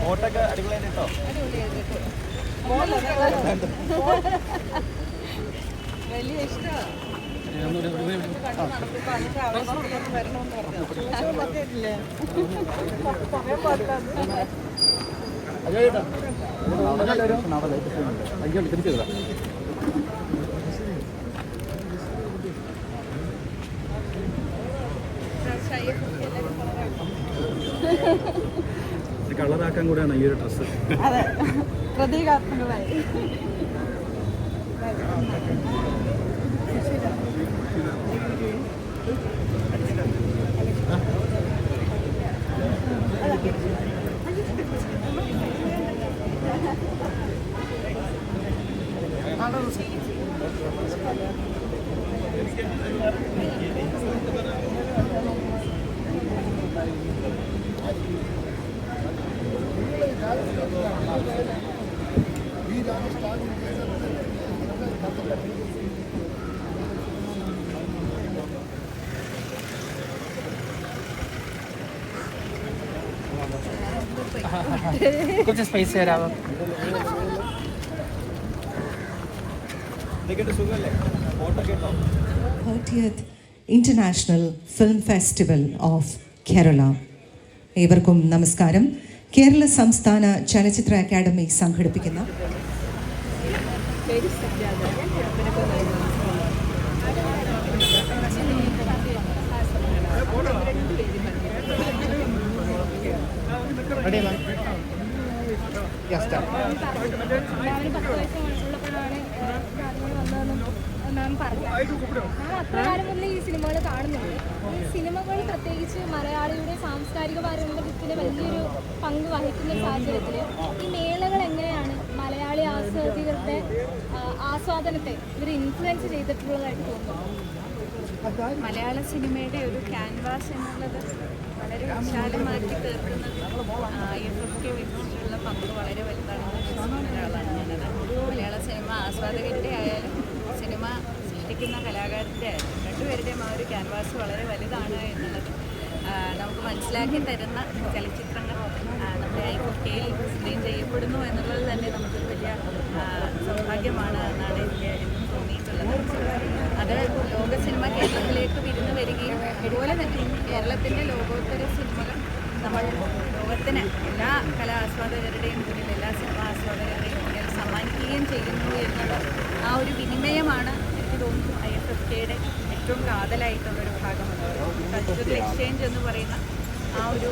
ഫോട്ടോക്കെ അടിപൊളിയായിട്ടോ? വലിയ ഇഷ്ടമാണ്. കളറാക്കാൻ കൂടെയാണ് ഈ ഒരു ഡ്രസ്സ്. അതെ, പ്രതീകാത്മകമായി. കുറച്ച് സ്പേസ് തരാമോ? 30th International Film Festival of Kerala. ഏവർക്കും നമസ്കാരം. കേരള സംസ്ഥാന ചലച്ചിത്ര അക്കാദമി സംഘടിപ്പിക്കുന്ന മാം പറഞ്ഞു. ഞാൻ അത്രകാലം മുതൽ ഈ സിനിമകൾ കാണുന്നുണ്ട്. ഈ സിനിമകൾ പ്രത്യേകിച്ച് മലയാളിയുടെ സാംസ്കാരിക പാരമ്പര്യത്തിന് വലിയൊരു പങ്ക് വഹിക്കുന്ന സാഹചര്യത്തിൽ ഈ മേളകൾ എങ്ങനെയാണ് മലയാളി ആസ്വാദകരുടെ ആസ്വാദനത്തെ ഇവർ ഇൻഫ്ലുവൻസ് ചെയ്തിട്ടുള്ളതായിട്ട് തോന്നുന്നു? മലയാള സിനിമയുടെ ഒരു ക്യാൻവാസ് എന്നുള്ളത് വളരെ വിശാലമാക്കി തീർക്കുന്നത് IFFK വെച്ചിട്ടുള്ള പങ്ക് വളരെ വലുതാണെന്ന് വിശ്വസിക്കുന്ന ഒരാളാണ് ഞാനത്. മലയാള സിനിമ ആസ്വാദകരുടെ ആയാലും സിനിമ സൃഷ്ടിക്കുന്ന കലാകാരൻ്റെ ആയാലും രണ്ടുപേരുടെയും ആ ഒരു ക്യാൻവാസ് വളരെ വലുതാണ് എന്നുള്ളത് നമുക്ക് മനസ്സിലാക്കി തരുന്ന ചലച്ചിത്രങ്ങൾ നമ്മുടെ IFFKയിൽ സ്ക്രീൻ ചെയ്യപ്പെടുന്നു എന്നുള്ളത് തന്നെ നമുക്കൊരു വലിയ സൗഭാഗ്യമാണ് എന്നാണ് എനിക്ക് എന്നും തോന്നിയിട്ടുള്ളത്. അത് ലോക സിനിമ കേരളത്തിലേക്ക് വിരുന്ന് വരികയും അതുപോലെ തന്നെ കേരളത്തിൻ്റെ ലോകോത്തര സിനിമകൾ നമ്മൾ ലോകത്തിന് എല്ലാ കലാ ആസ്വാദകരുടെയും മുന്നിൽ എല്ലാ സിനിമാ ആസ്വാദകരുടെയും മുന്നിൽ സമ്മാനിക്കുകയും ചെയ്യുന്നു എന്നുള്ള ആ ഒരു വിനിമയമാണ് എനിക്ക് തോന്നുന്നു IFFKയുടെ ഏറ്റവും കാതലായിട്ടുള്ളൊരു ഭാഗമെന്ന്. കൾച്ചറൽ എക്സ്ചേഞ്ച് എന്ന് പറയുന്ന ആ ഒരു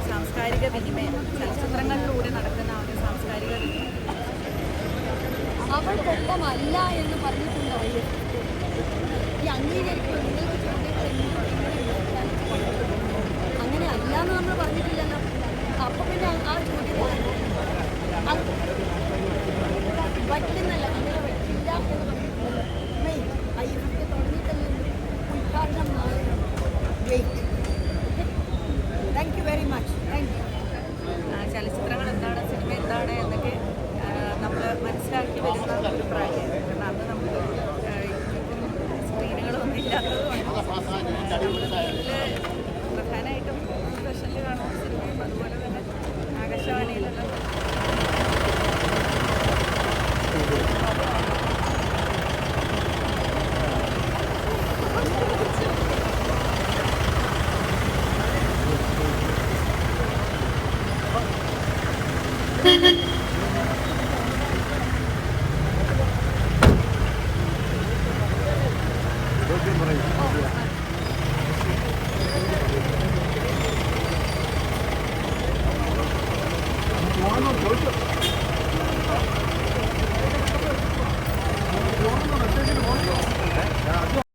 സാംസ്കാരിക വിനിമയം, ചലച്ചിത്രങ്ങളിലൂടെ നടക്കുന്ന ആ ഒരു സാംസ്കാരിക വിനിമയം അവൾക്കൊപ്പമല്ല എന്ന് പറഞ്ഞിട്ടുണ്ടോ? ഈ അംഗീകരിക്കുമ്പോൾ നിങ്ങൾക്ക് അങ്ങനെ അല്ല എന്ന് നമ്മൾ പറഞ്ഞിട്ടില്ലല്ലോ. അപ്പം പിന്നെ ആ ചോദ്യം പറ്റുന്നല്ല, അങ്ങനെ പറ്റില്ല എന്ന് പറഞ്ഞിട്ടില്ല. IFFK തുടങ്ങിയിട്ടല്ലേ ഉദ്ഘാടനം നാളെ. Thank you very much. Thank you. ചലച്ചിത്രങ്ങൾ എന്താണ്, സിനിമ എന്താണ് എന്നൊക്കെ നമ്മൾ മനസ്സിലാക്കി വരുന്ന ഒരു പ്രായമാണ്. കാരണം അന്ന് നമുക്ക് സ്ക്രീനുകളൊന്നും ഇല്ലാത്തതുകൊണ്ട് പ്രധാനമായിട്ടും സ്പെഷ്യല് കാണുന്ന സിനിമയും അതുപോലെ തന്നെ ആകാശവാണിയിലുള്ള